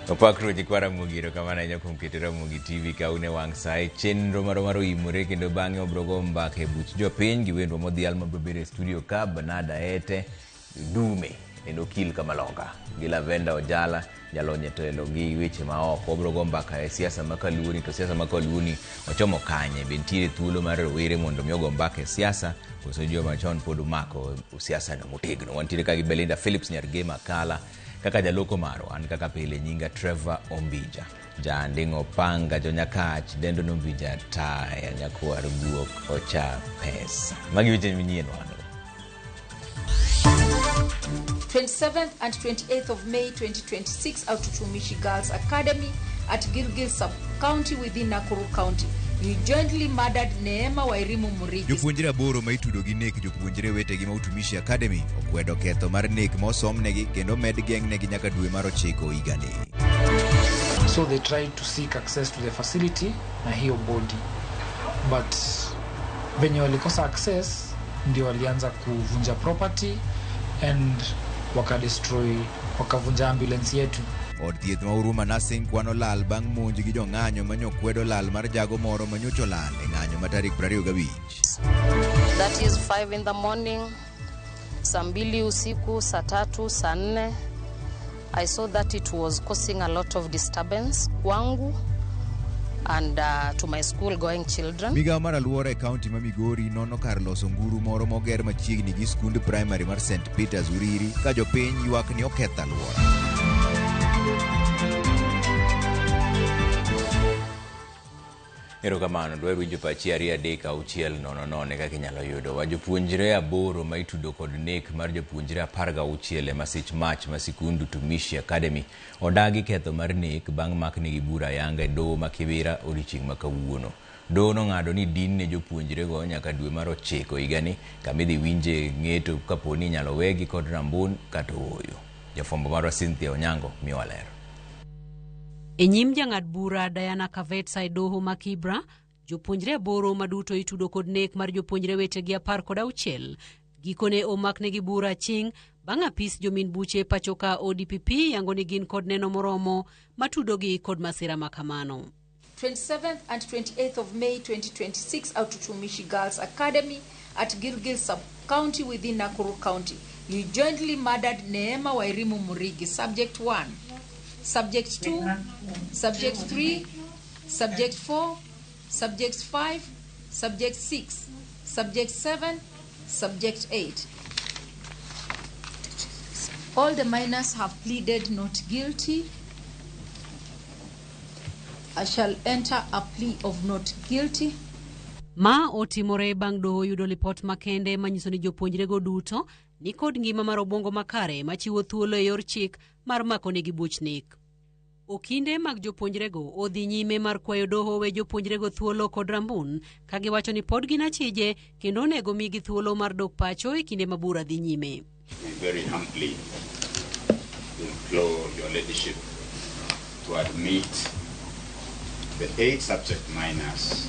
Opakro jikwara mugiro kamana nyakum ketera mugi TV kaune wang sai chenro maro imure kendo bange obrogo mbake buch jopiny gi wendwa modhial mabere studio ka Banada Ete Dume endo kil kamalonga gi Lavenda Ojala jalonye telo gi weche maoko obrogo mbaka e siasa makaluoni to siasa makaluoni ochomo kanye bentire thuolo mar rowere mondo miogo mbaka e siasa koso joma chon pod mako siasa no motegno wantire ka gi Belinda Phillips Nyargema Kala kaka jaloko maro an kaka pile nyinga Trevor Ombija jandingo panga jonyakach dendo nombija taya nyakwar guok ocha pesa magi weche minyien wano 27th and 28th of May 2026 out to Tumishi Girls Academy at Gilgil Sub-County within Nakuru County. You jointly murdered Neema Wairimu Murigi. Jopuonjre aboro ma itudo gi nek jopuonjre wetegi ma Utumishi Academy okwedo ketho mar nek ma osomnegi kendo med geng'negi nyaka dwe mar 9 higani. So they tried to seek access to the facility na hiyo body, but venye walikosa access ndio walianza kuvunja property and wakavunja ambulance yetu. Od thieth ma Huruma Nursing kwano lal bang' monj gi jong'anyo manyokwedo lal mar jago moro manyocho lal e ng'anyo ma tarik 25. That is 5 in the morning, saa 2 usiku, saa 3, saa 4. I saw that it was causing a lot of disturbance kwangu and to my school going children. Migao mar aluora e kaunti ma Migori nono kar loso nguru moro moger machiegni gi skund primary mar St. Peter's Uriri ka jopiny ywak ni oketho aluora. Erokamano dwaro winjo pachi ariyo adek auchiel nono kaka inyalo yudo wajopuonjre aboro ma itudo kod nek mar jopuonjre 16 e masich mach ma sikundu Tumishi Academy odagi ketho mar nek bang' makni gi bura yanga e doho ma Kibera odiochieng' ma kawuono. Doho nong'ado ni din ne jopuonjre go nyaka dwe mar 9 higani kamidhi winje ng'eto kaponi inyalo wegi kod rambun kata ooyo. Jafwambo marwa Cynthia Onyango miwa lero. E nyim jang'ad bura Diana Kavetsa e doho ma Kibra, jopuonjre aboro maduto itudo kod nek mar jopuonjre wetegi 16 gikone omaknegi bura ching bang' apis jomin buche pachoka ODPP yango ni gin kod neno moromo matudogi kod masira makamano. 27th and 28th of May 2026 out to Tumishi Girls Academy at Gilgil Sub-County within Nakuru County. You jointly murdered Neema Wairimu Murigi, subject 1, subject 2, subject 3, subject 4, subject 5, subject 6, subject 7, subject 8. All the minors have pleaded not guilty. I shall enter a plea of not guilty. Ma otimore bang' doho yudo lipot makende manyiso ni jopuonjre go duto ni kod ngima mar obwongo makare machiwo thuolo e yor chik mar makonegi buch nek. Okinde mag jopuonjre go odhi nyime mar kwayo doho we jopuonjre go thuolo kod rambun ka giwacho ni pod gin achije kendo onego migi thuolo mar dok pacho e kinde mabura dhi nyime. We very humbly implore your leadership to admit the 8 subject minors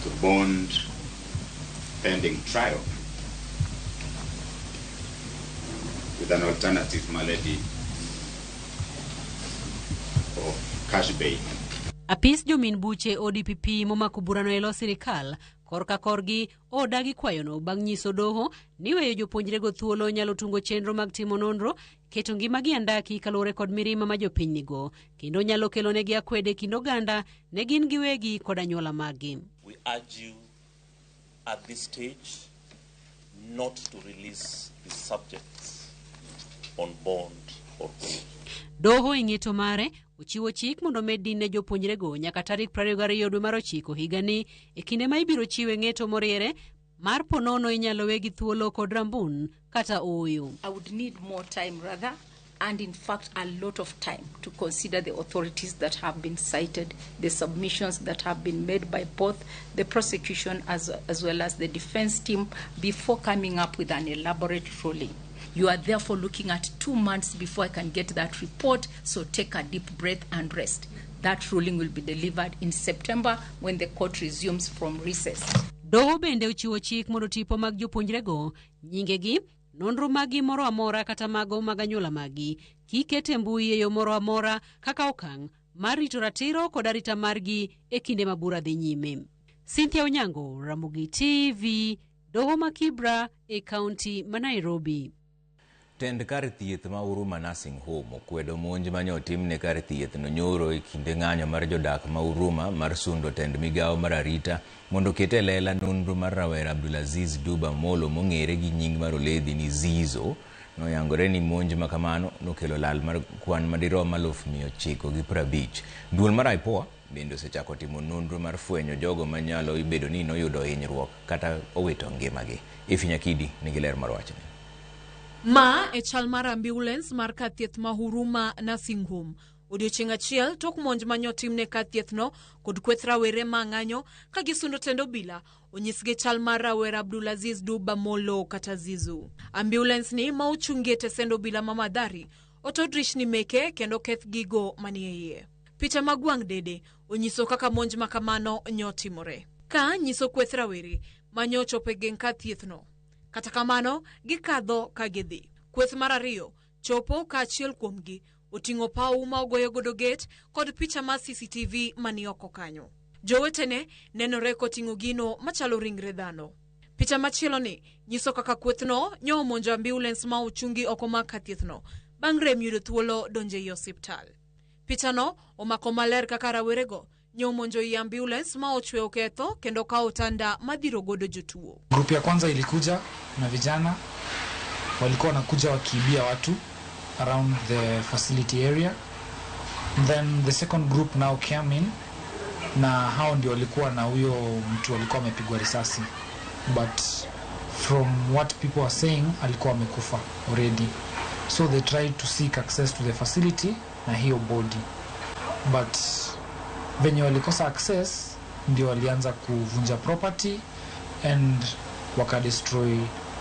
to bond pending trial with an alternative malady of cash bail. Apis jomin buche ODPP momako burano elo sirikal korka korgi odagi kwayono bang' nyiso doho ni weyo jopuonjre go thuolo nyalo tungo chenro mag timo nonro keto ngimagi andaki kalore kod mirima ma jopiny nigo kendo nyalo kelo negi akwede kind oganda ne gin giwegi kod anyuola magi. We urge you at this stage not to release the subjects on bond or bail. Doho ing'eto mare ochiwo chik mondo med din ne jopuonjre go nyaka tarik 22 dwe mar 9 higani e kinde ma ibiro chiwe ng'eto moriere mar ponono inyalo wegi thuolo kod rambun kata ooyo. I would need more time rather, and in fact a lot of time, to consider the authorities that have been cited, the submissions that have been made by both the prosecution as well as the defense team before coming up with an elaborate ruling. You are therefore looking at 2 months before I can get that report, so take a deep breath and rest. That ruling will be delivered in September when the court resumes from recess. Doho bende uchiwo chik mondo tipo mag jopuonjre go nyingegi nonro magi moro amora kata mago mag anyuola magi kikete mbui e yo moro amora kaka okang' mar rito ratiro kod arita margi e kinde ma bura dhi nyime. Cynthia Onyango, Ramogi TV, Doho ma Kibra e kaunti ma Nairobi. Tend kar thieth ma Huruma Nursing Home okwedo monj mane otimne kar thieth no nyoro e kinde ng'anyo mar jodak ma Huruma mar sundo tend migawo mar arita mondo kete lela nonro mar rawera Abdulaziz Duba Molo mong'ere gi nying mar oledhi ni Zizo noyangore ni monj makamano nokelo lal mar kwan madirom 950. Duol mar IPOA bende osechako timo nonro mar fwenyo jogo manyalo ibedo ni noyudo hinyruok kata owito ngimagi. Ifinyakidi nigi ler mar wachne. Ma e chal mar ambulance mar kar thieth ma Huruma Nursing Home. Odiochieng' achiel tok monj manyo timne kar thieth no kod kweth rawere ma ng'anyo ka gisundo tendo bila onyisgi chal mar rawera Abdulaziz Duba Molo kata Zizu. Ambulance ni ma ochungie tesendo bila ma Madhari otodrish ni meke kendo keth gigo manie iye. Picha mag wang' dede onyiso kaka monj makamano nyotimore. Ka nyiso kweth rawere manyo chope geng kar thieth no. Kata kamano gikadho ka gidhi. Kweth mar ariyo chopo ka achiel kuomgi oting'o pau ma ogoyo godo gate kod picha mar CCTV mani oko kanyo. Jowetene nenore koting'o gino machalo ringre dhano. Picha machielo ni nyiso kaka kwethno nyo monjo ambulance ma ochungi oko ma kar thieth no bang' rem yudo thuolo donje i osiptal. Picha no omako maler kaka rawerego nyo monjo i ambulance ma ochwe oketho kendo ka otanda madhiro godo jotuo. Grupu ya kwanza ilikuja na vijana walikuwa wanakuja wakiibia watu around the facility area. Then the second group now came in na hao ndio walikuwa na huyo mtu alikuwa amepigwa risasi. But from what people are saying alikuwa amekufa already. So they tried to seek access to the facility na hiyo body. But venye walikosa access ndio walianza kuvunja property and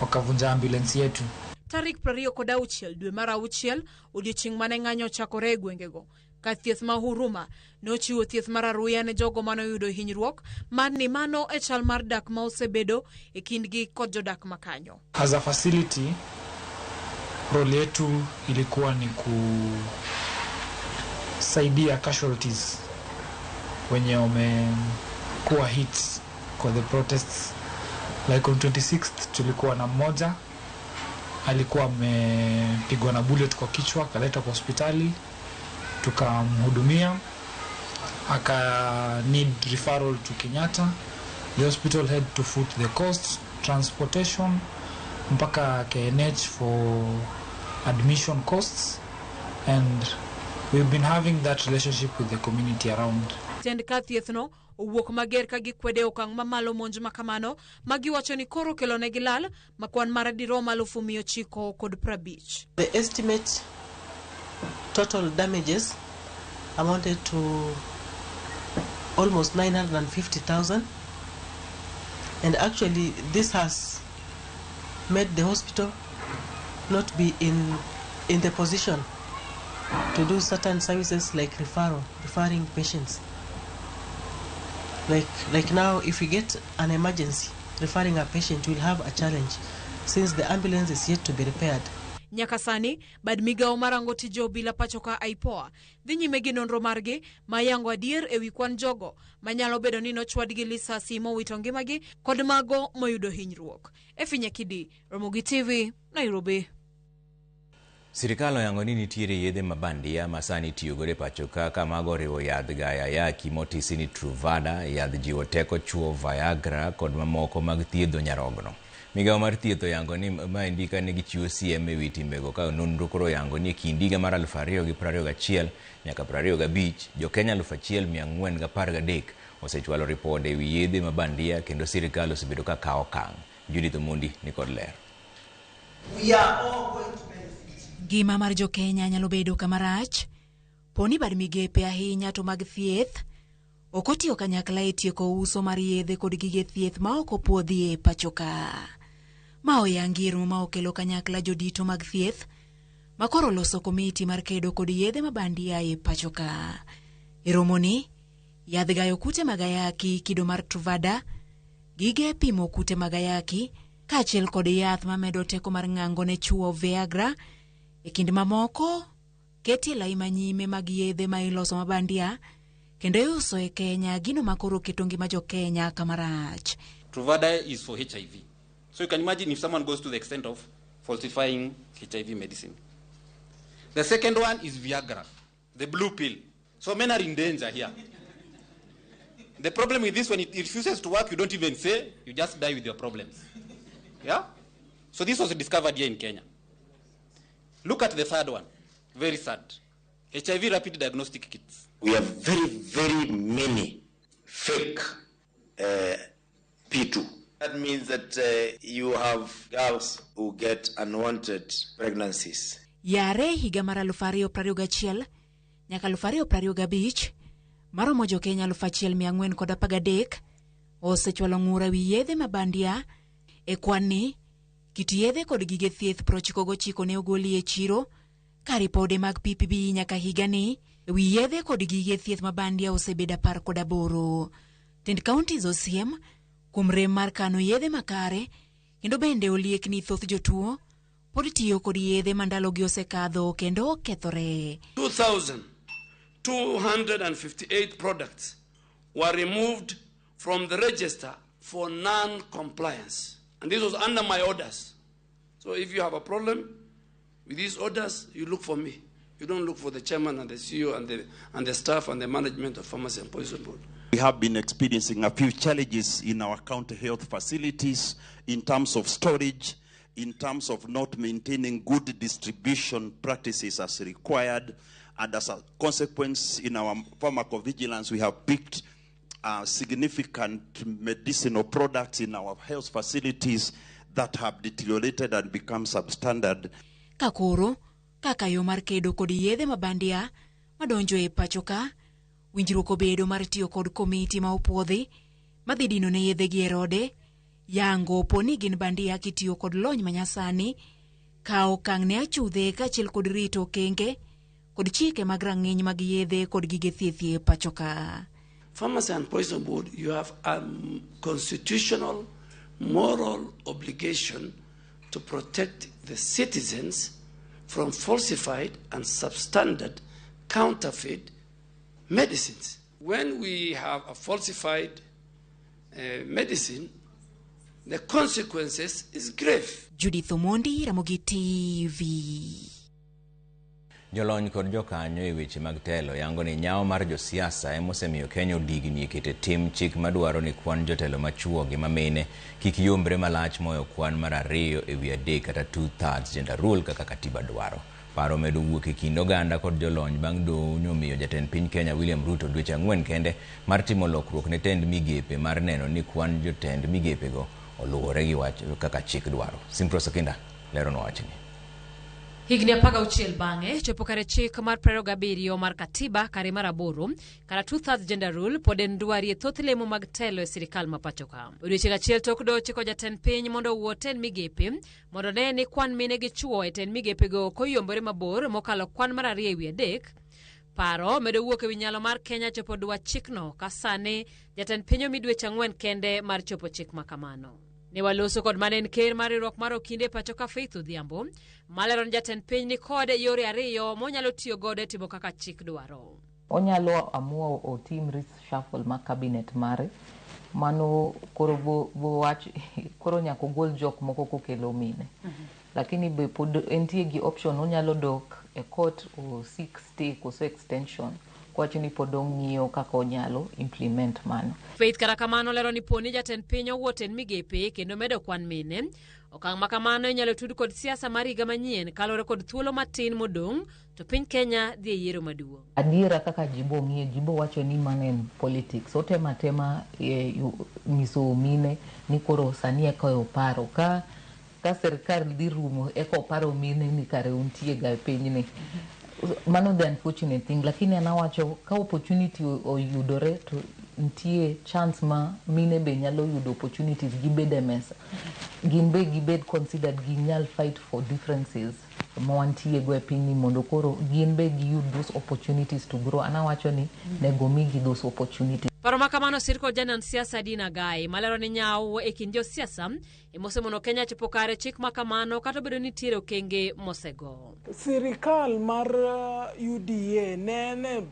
wakavunja ambulance yetu. Tarik 20 dwe mar auchiel odiochieng' mane ng'anyo chakore e gwengego. Kar thieth ma Huruma nochiwo thieth mar aruya ne jogo manoyudo hinyruok mar ni mano e chal mar dak ma osebedo e kindgi kod jodak makanyo. As a facility, role yetu ilikuwa ni kusaidia casualties wenye wamekuwa hits kwa the protests. Like on 26th tulikuwa na mmoja alikuwa amepigwa na bullet kwa kichwa, kaleta kwa hospitali, tukamhudumia, aka need referral to Kenyatta. The hospital had to foot the cost, transportation, mpaka KNH for admission costs, and we've been having that relationship with the community around. Tend ka thieth no owuok mager ka gikwede okang' mamalo monj makamano magiwacho ni koro kelonegi lal makwan mar dirom 950. The estimate total damages amounted to almost 950,000, and actually this has made the hospital not be in the position to do certain services like referring patients. Like now, if we get an emergency, referring a patient will have a challenge since the ambulance is yet to be repaired. Nyakasani, bad migawo marango tijo bila pachoka IPOA, dhi nyime gi nonro margi mayango adier ewi kwan jogo manyalo bedo ni nochwadgi lisasi mowito ngimagi kod mago moyudo hinyruok. Efinyakidi, Ramogi TV, Nairobi. Sirikal oyango ni nitiere yedhe mabandia masani tiyo gore pachoka kama oriwo yadh Gayaki motisi ni Truvada, yadh jiwo teko chuo Viagra kod mamoko mag thiedho nyarogno. Migawo mar thieth oyango ni maendika ni gichiwo siem ewi timbego ka nonro koro oyango ni kind higa mar 2021 nyaka 25 Jo-Kenya 1413 osechwalo ripode ewi yedhe mabandia kendo sirikal osebedo ka kawo okang'. Judith Omondi ni kod ler. We are all going to Gima mar Jo-Kenya nyalo bedo kamarach, poni bad migepe ahinya to mag thieth, okotiyo kanyakla e tieko uso mar yedhe kod gige thieth ma oko puodhi e pachoka. Ma oyangi romo ma okelo kanyakla jodito mag thieth, ma koro loso komiti mar kedo kod yedhe mabandia e pachoka. E romo ni, yadh gayo kute mag ayaki kido mar Truvada, gige pimo kute mag ayaki, kaachiel kod yath mamedo teko mar ng'ango ne chuo Viagra. E kinde mamoko, keti lai manyime mag yedhe ma iloso mabandia kendo iuso e Kenya, gino makoro keto ngima jo Kenya kamarach. Truvada is for HIV. So you can imagine if someone goes to the extent of falsifying HIV medicine. The second one is Viagra, the blue pill. So men are in danger here. The problem with this, when it refuses to work, you don't even say, you just die with your problems. Yeah? So this was discovered here in Kenya. Look at the third one. Very sad. HIV rapid diagnostic kits. We have very, very many fake P2. That means that you have girls who get unwanted pregnancies. Yare higa mar 2021 nyaka 2025 maromo jo Kenya 1413 osechwalo ng'ura wi yedhe mabandia. E kwanni kit yedhe kod gige thieth 99 ne ogoli e chiro ka ripode mag PPB nyaka higani wi yedhe kod gige thieth mabandia osebedo 18. Tend counties osiem kuom rem mar kano yedhe makare kendo bende oliek ni thoth jotuo pod tiyo kod yedhe mandalogi osekadho kendo kethore. 2,258 products were removed from the register for non-compliance. And this was under my orders. So if you have a problem with these orders, you look for me. You don't look for the chairman and the CEO and the staff and the management of Pharmacy and Poison Board. We have been experiencing a few challenges in our county health facilities in terms of storage, in terms of not maintaining good distribution practices as required, and as a consequence in our pharmacovigilance we have picked significant medicinal products in our health facilities that have deteriorated and become substandard. Kakoro, kaka yo mar kedo kod yedhe mabandia madonjo e pachoka, winjruok obedo mar tiyo kod komiti ma opuodhi madhi dino ne yedhe gi erode, yango poni gin bandia kitiyo kod lony manyasani, kao kang ne achudhe kaachiel kod rito kenge kod chike mag rang'iny mag yedhe kod gige thieth e pachoka. Pharmacy and Poison Board, you have a constitutional, moral obligation to protect the citizens from falsified and substandard counterfeit medicines. When we have a falsified medicine, the consequences is grave. Judith Omondi, Ramogi TV. Jolony kod jokanyo e weche mag telo yango ni nyao mar josiasa emosemiyo Kenya odigni ekete tim chik madwaro ni kwan jotelo machuo gi mamine kik yombre malach moyo kwan mar 2 ewi 3 kata 2/3 gender rule kaka katiba dwaro. Paro medo wuok e kind oganda kod jolony bang' doho omiyo jatend piny Kenya William Ruto dweche 4 kende mar timo lokruok ne tend migepe mar neno ni kwan jotend migepe go oluwore gi wach kaka chik dwaro. Simpro Sakinda lero no wachni. Higni 16 bang'e chopo kare chik mar 27 mar katiba kare mar 8 kata 2/3 gender rule pod en dwari e thoth lemo mag telo e sirikal ma pachoka. Odiechieng' achiel tok do chiko jatend piny mondo owuo tend migepe mondo ne ni kwan mine gi chuo e tend migepe go koyombore mabor mokalo kwan mar 2 ewi 3. Paro medo wuok ewi nyalo mar Kenya chopo dwa chikno ka sani jatend piny omi dweche 4 kende mar chopo chik makamano. Ne waloso kod manen ker mar riwruok mar okinde pachoka Faith Odhiambo malero ni jatend piny ni kod yore 2 monyalo tiyo godo timo kaka chik dwaro. Onyalo amua otim reshuffle ma cabinet mare mano koro bo wach koro nyako gol jok moko kokelo mine. Lakini be pod entie gi option onyalo dok e court o seek stay koso extension kwacho ni podong ng'iyo kaka onyalo implement mano. Faith karakamano lero ni poni jatend piny owuoten migepe kendo medo kwan mine. Okang' makamano inyalo tud kod siasa mar higa manyien kalore kod thuolo matin modong' to piny Kenya dhi e yiero maduong'. Adiera kaka jibo ng'iyo, jibo wacho ni manen politics. Otema tema nyiso mine ni koro sani eko paro ka serikal dhi rumo eko paro mine ni kare untie ga pinyni. Mano the unfortunate thing, lakini anawacho ka opportunity oyudore to ntie chance ma mine be nyalo yudo opportunities gibede mesa. Gimbe gibed considered ginyal fight for differences mawantiego e piny ni mondo koro gin be giyud those opportunities to grow. Anawacho ni nego migi those opportunities. Paro makamano sirko janan siasa Dina Gai malero ni nyao e kind josiasa mosemono Kenya chopo kare chik makamano kata bedo ni tiere okenge mosego. Sirikal mar UDA nene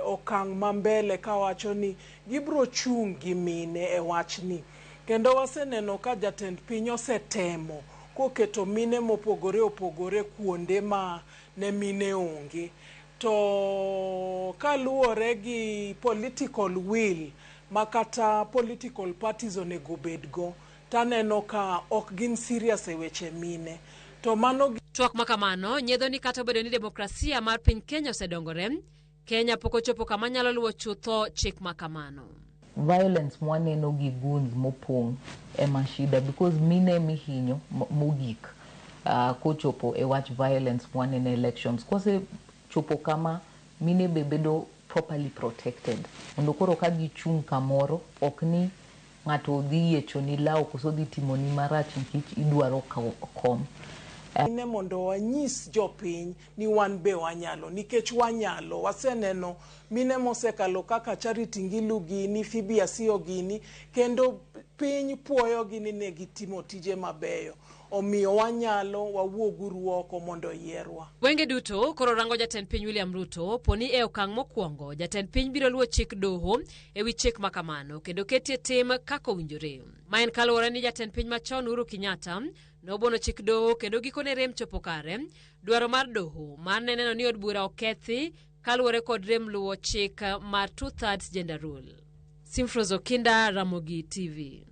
okang' mambele kawacho ni gibro chung' gi mine e wachni. Kendo waseneno ka jatend piny osetemo koketo mine mopogore opogore kuonde ma ne mine onge. To kaluwore gi political will makata political parties onego bedgo, taneno ka ok gin serious e weche mine. To mano twak makamano nyedo ni kata bedo ni demokrasia mar piny Kenya osedongore, Kenya pok ochopo kama nyalo luwo chutho chik makamano. Violence mwaneno gi goons mopong' ema shida because mine mihinyo mogik kochopo e wach violence mwaneno elections. Kose chopo kama mine bebedo properly protected. Mondo koro ka gichung' kamoro ok ni ng'ato dhi yecho ni lao koso dhi timo ni marach nikech idwaro kom. Mine mondo wanyis jopiny ni wan be wanyalo, nikech wanyalo. Waseneno mine mosekalo kaka Charity Ngilu gini, Phoebe Asio gini, kendo piny puoyo gini ne gitimo tije mabeyo. Omiyo wanyalo wawuoguru oko mondo yierwa. Wenge duto koro rango jatend piny William Ruto poni e okang' mokwongo jatend piny biro luwo chik doho e wi chik makamano kendo ketie tim kako winjore. Maen kaluwore ni jatend piny machon Uhuru Kenyatta nobono chik doho kendo gikone rem chopo kare dwaro mar doho mar neno ni od bura okethi kaluwore kod rem luwo chik mar 2/3 gender rule. Simfrozo Kinda, Ramogi TV.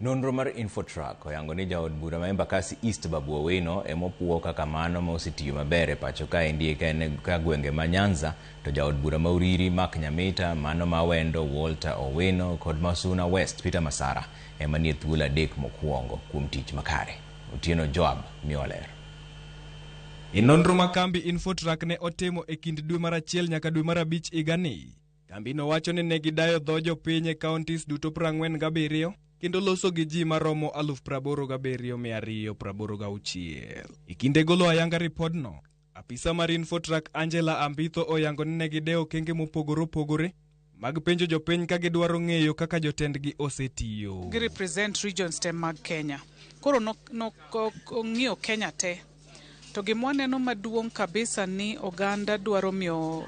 Nonro mar Infotrack oyango ni jaod bura ma Embakasi East Babu Owino emopuo kaka mano ma osetiyo maber e pacho ka endie ka gwenge ma Nyanza, to jaod bura ma Uriri Mark Nyamita, mano ma Wendo Walter Owino kod Masuna West Peter Masara ema nie thuolo adek mokwongo kuom tich makare. Otieno Joab Mioler. Nonro ma kambi Infotrack ne otimo e kind dwe mar 1 nyaka dwe mar 5 igani, kambi no wacho ni ne gidayo dho jopiny e counties duto 47 kendo loso gi ji maromo 87,286. E kinde golo ayanga ripodno, apisa mar Infotrack Angela Ambitho oyango ni ne gideo kenge mopogore opogore mag penjo jopiny ka gidwaro ng'eyo kaka jotendgi osetiyo. Gi represent regions te mag Kenya. Koro ng'iyo Kenya te. To gimwaneno maduong' kabisa ni oganda dwaro miyo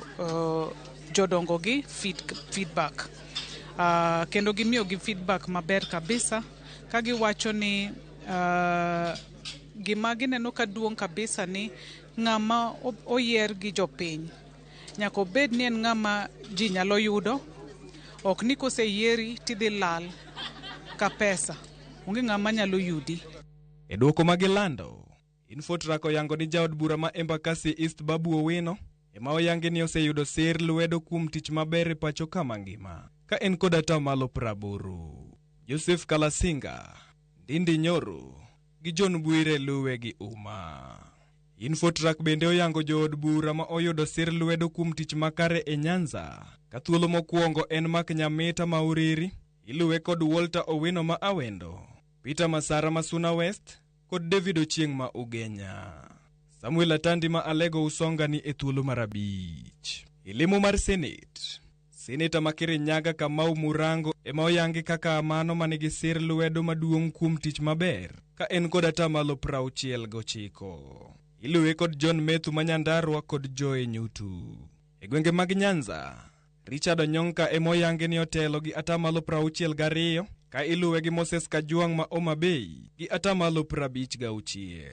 jodongo gi feedback. Kendo gimiyo gi feedback maber kabisa ka giwacho ni gima gineno kaduong' kabisa ni ng'ama oyier gi jopiny nyaka obed ni en ng'ama ji nyalo yudo, ok ni koseyieri tidhi lal ka pesa, onge ng'ama nyalo yudi. E duoko magilando, Infotrack oyango ni jaod bura ma Embakasi East Babu Owino ema oyangi ni oseyudo sir lwedo kuom tich maber e pacho kama ngima ka en kod atamalo 80. Joseph Kalasinga, Ndindi Nyoro gi John Bwire luwe gi uma. Infotrack bende oyango jood bura ma oyudo sir lwedo kuom tich makare e Nyanza ka thuolo mokwongo en Mark Nyamita ma Uriri, iluwe kod Walter Owino ma Awendo, Peter Masara Masuna West kod David Ochieng ma Ugenya. Samuel Atandi ma Alego Usonga ni e thuolo mar 5. Ilimo mar Senate, Seneta Makere Nyaga Kamau Murango ema oyangi kaka mano manigi sir lwedo maduong' kuom tich maber ka en kod atamalo 69. Iluwe kod John Methu Manyandarwa kod Joe Nyutu. E gwenge mag Nyanza, Richard Onyonka ema oyangi ni otelo gi atamalo 62 ka iluwe gi Moses Kajwang' ma Homa Bay gi atamalo 56.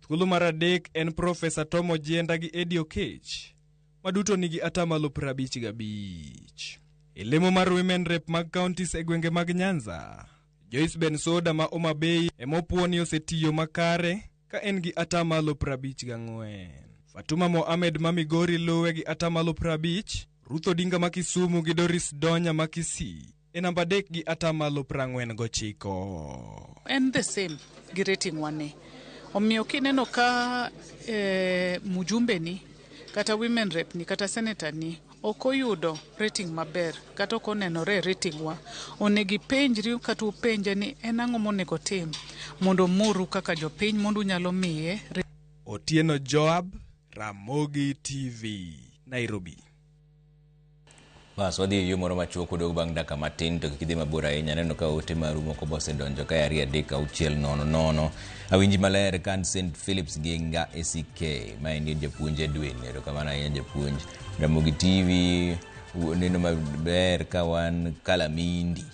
Thuolo mar 3 en Profesa Tom Ojienda gi Eddie Okech maduto nigi atamalo 55. E lemo mar Women Rep mag counties e gwenge mag Nyanza, Joyce Bensoda ma Homa Bay emopuo ni osetiyo makare ka en gi atamalo 54. Fatuma Mohamed ma Migori luwe gi atamalo 50, Ruth Odinga ma Kisumu gi Doris Donya ma Kisii e namba 3 gi atamalo 49. En the same gi rating wane. Omiyo kineno ka mujumbe ni kata women rep ni kata senator ni okoyudo rating maber kata okonenore rating wa, onegi penjri kata upenje ni en ang'o monego tim mondo muru kaka jopiny mondo nyalo miye. Otieno Joab, Ramogi TV, Nairobi. Bas wadhi yo moro machuok kodog bang' daka matin to kidhi mabor ahinya neno ka ote maru moko bosedonjo ka yari 3:00 awinji maler kan St Philips Genga ACK ma en japuonj Edwin erokamano ahinya japuonj Ramogi TV neno maber ka wan Kalamindi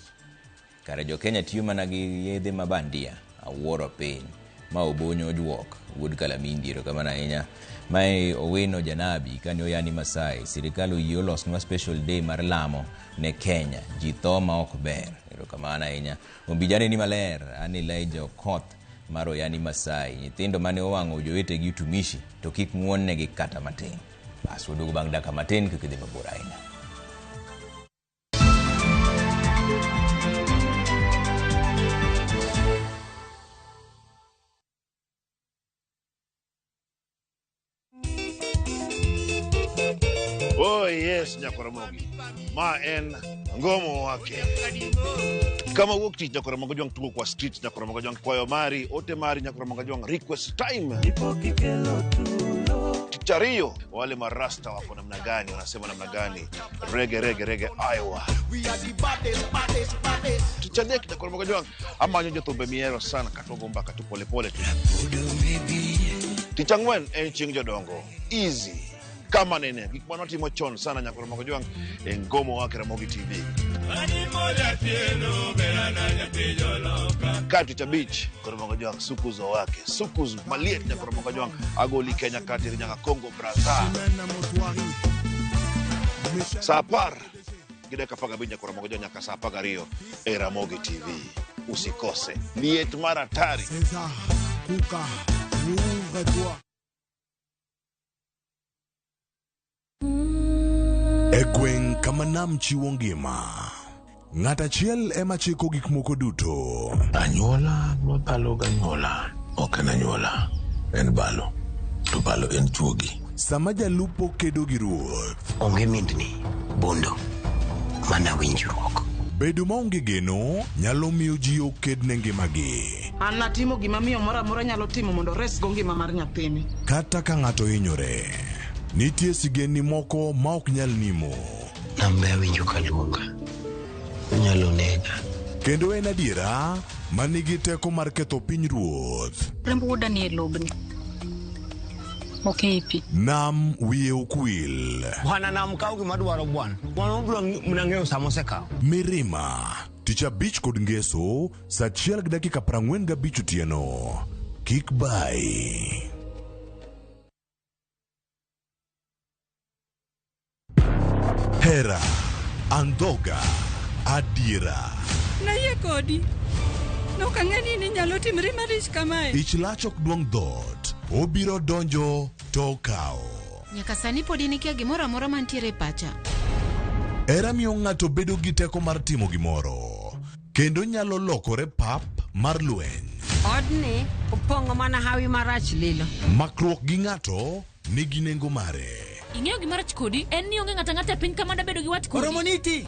kare jo Kenya tiyo mana gi yedhe mabandia awuoro piny ma obonyo juok wuod Kalamindi erokamano ahinya Mae Owino Janabi kani oyani Masai sirikal oyie olosnwa special day mar lamo ne Kenya ji tho ma ok ber erokamano ahinya ombijane ni maler an Elijah Okoth mar oyani Masai nyithindo mane owang'o jowetegi utumishi to kik ng'wonnegi kata matin. Bas waduogo bang' daka matin kikidhi mabor ahinya. Oh yes, Nyakoromogi. Ma en ngomo wake. Kama wuok tich Nyakoromogi jwang tugo kwa street Nyakoromogi jwang kwayo mari, ote mari Nyakoromogi jwang request time. Tichario, wale marasta wako namna gani, wanasema namna gani? Reggae Iowa. Tichadek Nyakoromogi jwang ama nyonjo thumbe miero sana katogomba katu pole pole tu. Tichangwen en ching jodongo. Easy. Kama nene, kikmano timo chon sana Nyakoromogi jwang ngomo wake Ramogi TV. Kati cha beach, Nyakoromogi jwang sukuzo wake. Sukuzo maliet Nyakoromogi jwang agoli Kenya kati nyaka Congo Brazza. Sapar, gide kapaga beach Nyakoromogi jwang nyaka sapaga Rio Ramogi TV. Usikose. Liet maratari. Kuka, Egweng kama nam chiwo ngima. Ng'ata chiel ema chiko gik moko duto. Anyuola mapalo ganyola, ok en anyuola, en balo. To balo en chuogi. Sama jalupo kedo gi ruoth. Onge mindni, bondo, mana winjruok. Bedo maonge geno nyalo miyo ji oked ne ngimagi. An natimo gima miyo moro amora nyalo timo mondo res go ngima mar nyathini. Kata ka ng'ato hinyore, nitie sigeni moko ma ok nyal nimo. Nambe winjo kaluonga. Unyalo nega. Kendo en adiera manigi teko mar ketho piny ruoth. Rembo Daniel Lobni. Okipi. Nam wiye ukwil. Bwana nam kau gi madwaro bwana. Bwana obro mnang'eyo samoseka. Mirima. Ticha beach kod ngeso saa 1:45 otieno. Kik bai. Hera, andhoga, adiera. Naye kodi. Nokang'eni ni nyalo timri marich kamae. Ich lach ok duong' dhot. Obiro donjo to kao. Nyaka sani podi nikia gimoro amora mantiere pacha. Hera miyo ng'ato bedo gi teko mar timo gimoro. Kendo nyalo lokore pap mar lweny. Odni opong'o mana hawi marach lilo. Makruok gi ng'ato nigi nengo mare. Ing'eyo gimarach kodi en ni onge ng'ata ng'ata piny kama da bedo gi wat kodi. Oromoniti.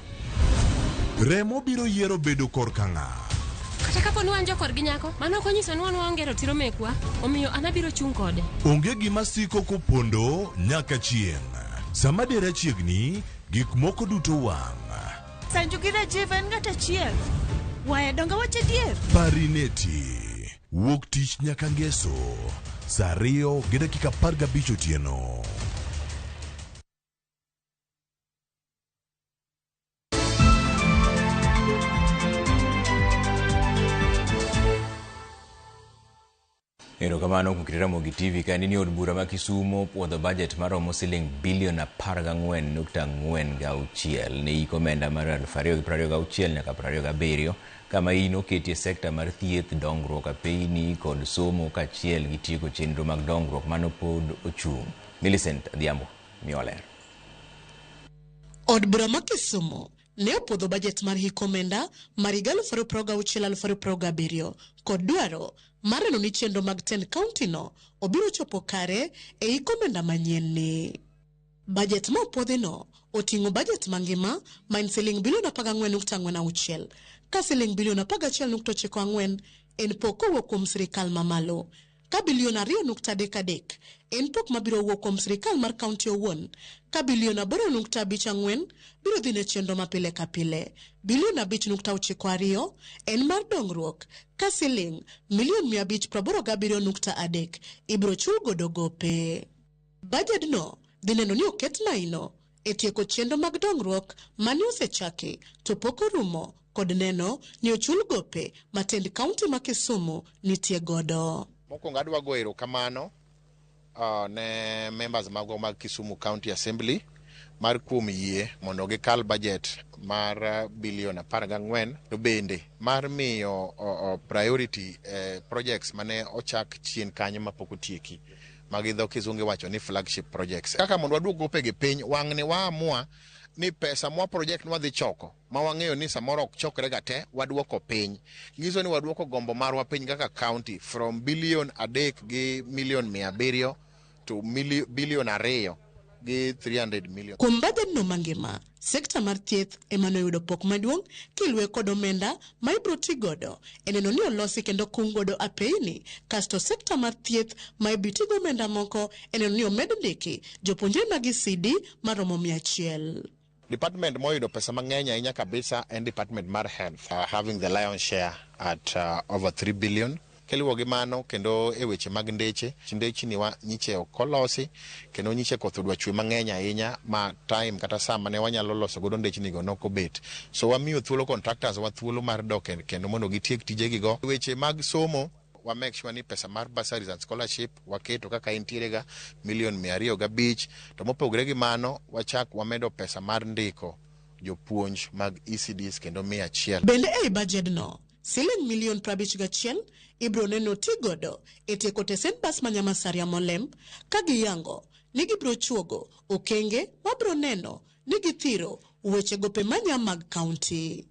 Remo biro yiero bedo korka ng'a. Kata kapo ni wanjo kod gi nyako, mano konyiso ni wan waonge ratiro mekwa, omiyo anabiro chung' kode. Onge gima siko kopondo nyaka chieng'. Sama dera chiegni, gik moko duto wang'. Sanju gi Rajiv en ng'ata chiel. Wae donga wache dier. Parineti. Wuok tich nyaka ngeso. Saa 2:15 otieno. Erokamano kuom Ramogi TV kani ni od bura ma Kisumo puodho budget maromo siling bilion 14.46 ne iko omenda mar 2026 nyaka 27 kama ino ketie sekta mar thieth, dongruok apeyni kod somo kachiel gi tieko chenro mag dongruok mano pod ochung'. Millicent Adhiambo mioler. Od bura ma Kisumo ne opodho budget mar hik omenda mar 2026-2027 kod dwaro mar neno ni chenro mag tend kaunti no obiro chopo kare e hik omenda manyien ni. Budget ma opodhi no oting'o budget mangima ma en siling bilion 14.46 ka siling bilion 11.94 en pok kowuok kuom sirikal mamalo. ka bilion 2.3 en pok mabiro wuok kuom sirikal mar kaunti owuon, ka bilion 8.54 biro dhi ne chenro mapile ka pile, bilion 5.92 en mar dongruok, ka siling milion 587.3 ibiro chul godo gope. Bajedno dhi neno ni oket maino e tieko chenro mag dongruok mane osechaki to pok orumo kod neno ni ochul gope matend kaunti ma Kisumu nitie godo. Mokwongo adwa go erokamano ne members mag Kisumu County Assembly mar kuom yie mondo gikal budget mar bilion 14 to bende mar miyo priority projects mane ochak chien kanyo mapok otieki magi dho kizungu wacho ni flagship projects. Kaka mondo waduog gope gi piny wang' ne waamua ni pesa mwa project nwadhi choko ma wang'eyo ni samoro ok chokre ga te waduoko piny. Nyiso ni waduoko gombo marwa piny kaka county from bilion 3 gi milion 700 to bilion 2 gi 300 million. Kuom bajedno mangima, sekta mar thieth emano yudo pok maduong' kilwe kod omenda ma ibro ti godo e neno ni olosi kendo kung godo apeini, kasto sekta mar thieth ma ibro ti go omenda moko e neno ni omed ndiki jopuonjre mag ECD maromo 100. Department moyudo pesa mang'eny ahinya kabisa en department mar health, having the lion's share at over 3 billion. Keliwo gi mano kendo e weche mag ndeche ni nyiche okolosi kendo nyiche koth odwa chwe mang'eny ahinya ma time kata saa mane wanyalo loso godo ndeche nigo nokobet. So wamiyo thuolo contractors wa thuolo mar dok kendo mondo gitiek tijegi go. Weche mag somo wa make sure ni pesa mar bursaries and scholarship waketo kaka intiere ga milion 205 to mopogre gi mano wachak wamedo pesa mar ndiko jopuonj mag ECDs kendo 100. Bende ei bajedno siling milion 51 ibro neno ti godo e tieko tesend bas manyamasaria molem ka giyango ni gibro chuogo okenge mabro neno ni githiro weche gope manya mag county.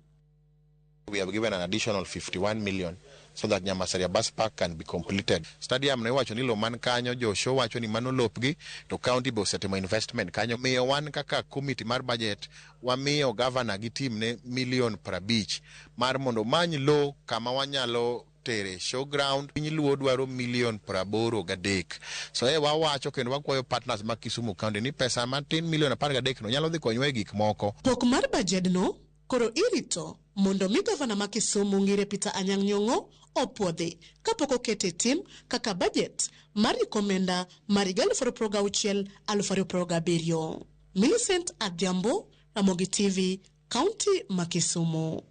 We have given an additional 51 million so that Nyamasaria bus park can be completed. Stadium ne wacho ni lo man kanyo Joshua wacho ni mano lopgi to county bo setemo investment kanyo. Miyo wan kaka committee mar budget wamiyo governor gi team ne milion 50 mar mondo many lo kama wanyalo tere showground. Piny luo dwaro milion 83. So wawacho kendo wakwayo partners mag Kisumu County ni pesa matin milion 13 no nyalo dhi konyo e gik moko. Pok mar bajedno koro irito mondo mi gavana ma Kisumu Ngire Peter Anyang' Nyong'o opuodhi kapok okete tim kaka budget mar komenda mar 2026-2027. Millicent Adhiambo, Ramogi TV, County ma Kisumu.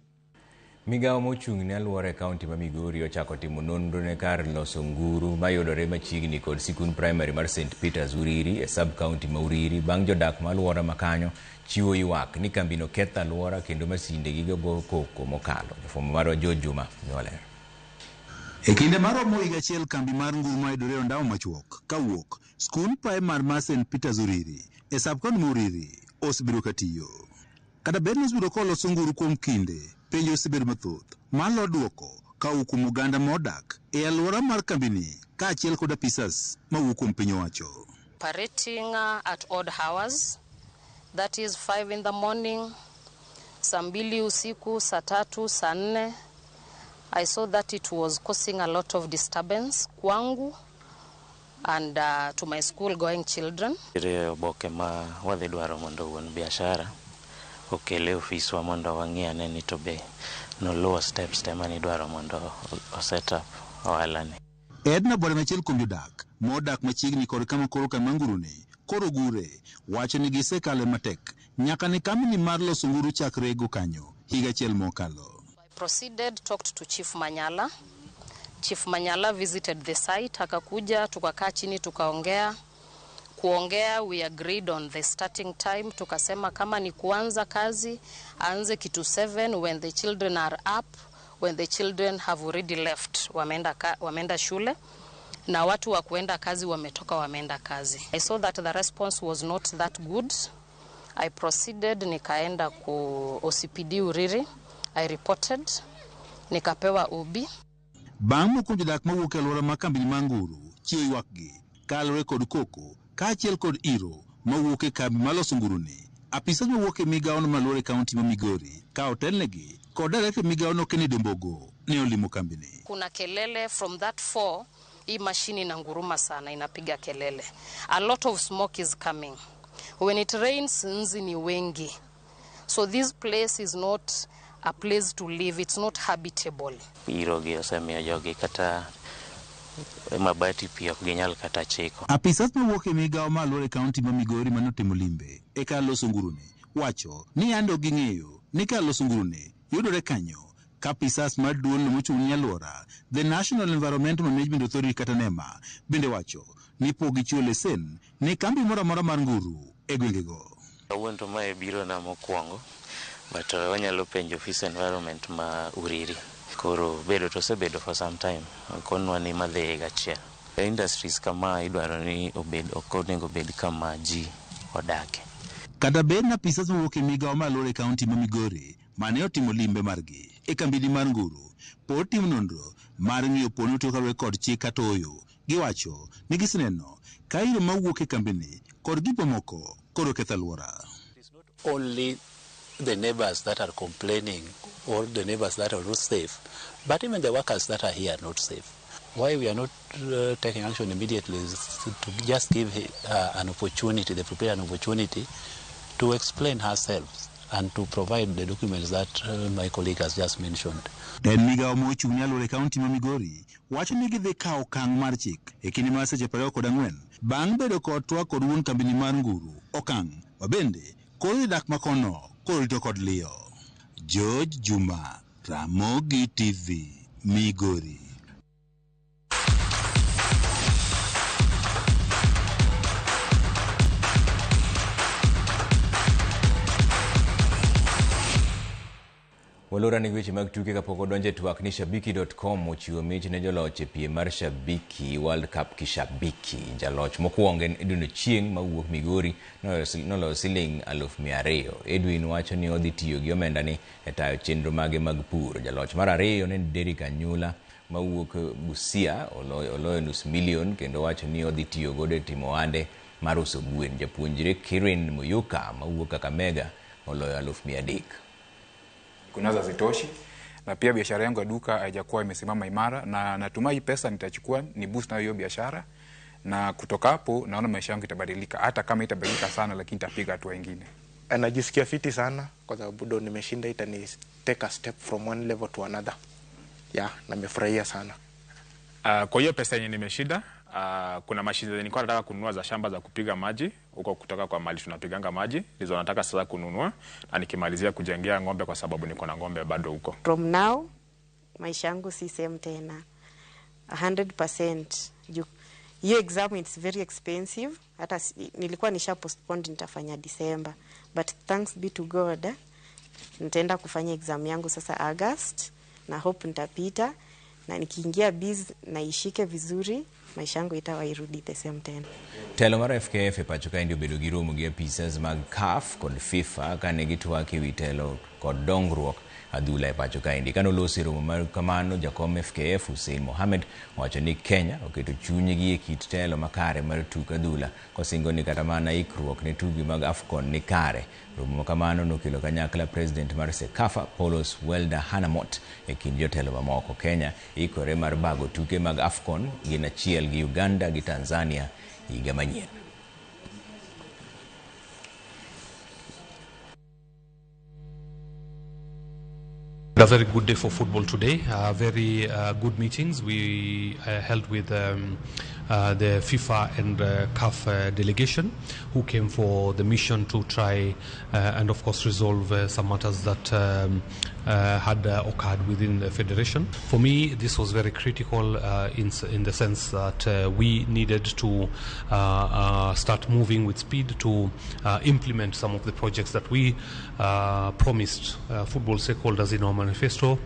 Migawo mochung' ne alwora e kaunti ma Migori ochako timo nonro ne kar loso nguru mayudore machiegni kod sikund primary mar St. Peter's Uriri e sub-county ma Uriri bang' jodak ma alwora makanyo chiwo ywak ni kambino ketho alwora kendo masinde gigo koko mokalo. Jofwambo marwa George Juma nyoler. E kinde maromo higa achiel kambi mar nguru mayudore Ondamo machuok kawuok skund primary mar St. Peter's Uriri e sub-county ma Uriri osebiro katiyo. Kata bed ni osebiro koloso nguru kuom kinde, penjo osebedo mathoth malo duoko kawuok kuom oganda modak e alwora mar kambini kaachiel kod apisas mawuok kuom piny owacho. Operating at odd hours, that is 5 in the morning, saa 2 usiku, saa 3, saa 4. I saw that it was causing a lot of disturbance kwangu and to my school going children. Oboke ma wadhi dwaro mondo wuon biashara okele ofiswa mondo wang'iane ni to be noluwo steps te mani dwaro mondo o set up ohalani. Edna bore machiel kuom jodak modak machiegni kod kama koro kama nguruni koro gure wacho ni gisekale matek nyaka ni kambi mar loso nguru chakre go kanyo higa achiel mokalo. I proceeded, talked to Chief Manyala. Chief Manyala visited the site, akakuja tukakaa chini tukaongea. We agreed on the starting time, tukasema kama ni kuanza kazi aanze kitu 7 when the children are up, when the children have already left, wameenda shule na watu wa kuenda kazi wametoka wameenda kazi. I saw that the response was not that good. I proceeded, nikaenda ku OCPD Uriri. I reported, nikapewa ubi. Bang' moko jodak mawuok e alwora ma kambini mar nguru chiwo ywakgi kalore kod koko kaachiel kod iro mawuok e kambi maloso nguruni. Apisa mawuok e migawono malwore kaunti ma Migori ka otelnegi kod director migawono Kennedy Mbogo ne olimo kambini. Kuna kelele from that 4 hii mashini inanguruma sana, inapiga kelele. A lot of smoke is coming. When it rains, nzi ni wengi. So this place is not a place to live. It's not habitable. Irogi osemio jogi kata mabati pia ginyal kata chiko. Apisas mawuok e migao malo e kaunti ma Migori manotimo limbe e kaloso ngurune wacho ni ando ging'eyo ni kaloso ngurune yudore kanyo ka apisas mar duol mochung' alwora the National Environmental Management Authority kata NEMA bende wacho ni pok gichiwo lesen ni kambi moro amora mar nguru e gwengego. Awuonto mae biro na mokwongo but wanyalo penjo office environment ma Uriri. Koro bedo to sebedo for some time. Konwa ni madhe gachiel. Industries kama idwaro ni obed okonego bed kama ji odake. Kata bed na apisas mawuok e migao malo e kaunti ma Migori mane otimo limbe margi e kambini mar nguru pod timo nonro mar ng'iyo pono to kaluwore kod chik kata oyo. Giwacho ni giseneno ka iro mawuok e kambini kod gipo moko koro ketho alwora. Only the neighbors that are complaining or the neighbors that are not safe, but even the workers that are here are not safe. Why we are not taking action immediately is to just give an opportunity, the prepare an opportunity to explain herself and to provide the documents that my colleague has just mentioned. En migao mochung' alwora e kaunti ma Migori wacho ni gidhi kawo okang' mar chik e kinde mar seche 24 bang' bedo kod twak kod wuon kambini mar nguru. Okang' mabende koro idak makono koro rito kod liyo. George Juma, Ramogi TV, Migori. Walora ni weche mag tuke kapok odonje twak ni shabiki.com ochiwo mich ne joloch e piem mar Shabiki World Cup kishabiki. Jaloch mokwongo en Edwin Chieng mawuok Migori noloyo siling 200,000. Edwin wacho ni odhi tiyo gi omenda ni e tayo chenro mage mag pur. Jaloch mar ariyo ne Derrick Anyula mawuok Busia oloyo $500,000 kendo wacho ni odhi tiyo godo e timo ohande mar uso gwen. Japuonjre Kirin Muyuka mawuok Kakamega oloyo 300,000. Kunaza zitoshi na pia biashara yangu ya duka haijakuwa imesimama imara, na natumai pesa nitachukua ni boost na hiyo biashara, na kutoka hapo naona maisha yangu itabadilika, hata kama itabadilika sana lakini nitapiga hatua nyingine. Najisikia fiti sana kwa sababu ndo nimeshinda, itani take a step from one level to another. Na nimefurahia sana. Kwa hiyo pesa yenye nimeshinda, kuna mashine nilikuwa nataka kununua za shamba za kupiga maji huko kutoka kwa mali tunapiganga maji, ndizo nataka sasa kununua na nikimalizia kujengea ng'ombe kwa sababu niko na ng'ombe bado huko. From now maisha yangu si same tena 100%. Hiyo exam it's very expensive, hata nilikuwa nisha postpone nitafanya December, but thanks be to God nitaenda kufanya exam yangu sasa August na hope nitapita, na nikiingia biz na ishike vizuri maisha yangu itawairudi the same tena. Telo mar FKF e pacho ka ndio bedo gi romo gi apisas mag CAF kod FIFA kane gitwak ewi telo kod dongruok adhula e pacho ka indi. Kano losi romo mar kamano jakom FKF Hussein Mohamed wacho ni Kenya oketo chunygi e kit telo makare mar tuk adhula kosingo ni kata mana ikruok ne tugi mag AFCON ni kare. Romo kamano nokelo kanyakla president mar Sekafa Paulos Welda Hanamot e kind jotelo mamoko. Kenya ikore mar bago tuke mag AFCON gi achiel gi Uganda gi Tanzania higa manyien. A very good day for football today. Very good meetings we held with the FIFA and CAF delegation, who came for the mission to try and of course resolve some matters that had occurred within the federation. For me, this was very critical in the sense that we needed to start moving with speed to implement some of the projects that we promised football stakeholders in our manifesto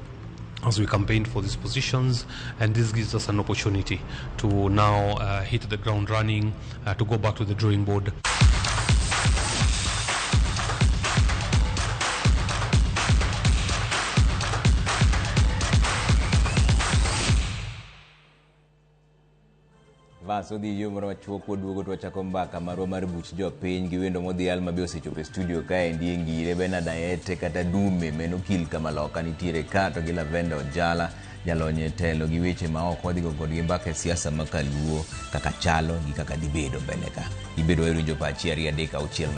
as we campaigned for these positions, and this gives us an opportunity to now hit the ground running, to go back to the drawing board. Vaso di yo moro chuoko duogo to chako mbaka marwa mar buch jo piny gi wendo modhial mabe osechopo e studio kae ndie ngire Bernard Aete kata Dume Menokil Kamaloka nitiere ka to gi Lavenda Ojala jalonye telo gi weche ma ok wadhi go kodgi mbaka siasa makaluo kaka chalo gi kaka dibedo mbele ka. Ibedo winjo pachi 2 3 6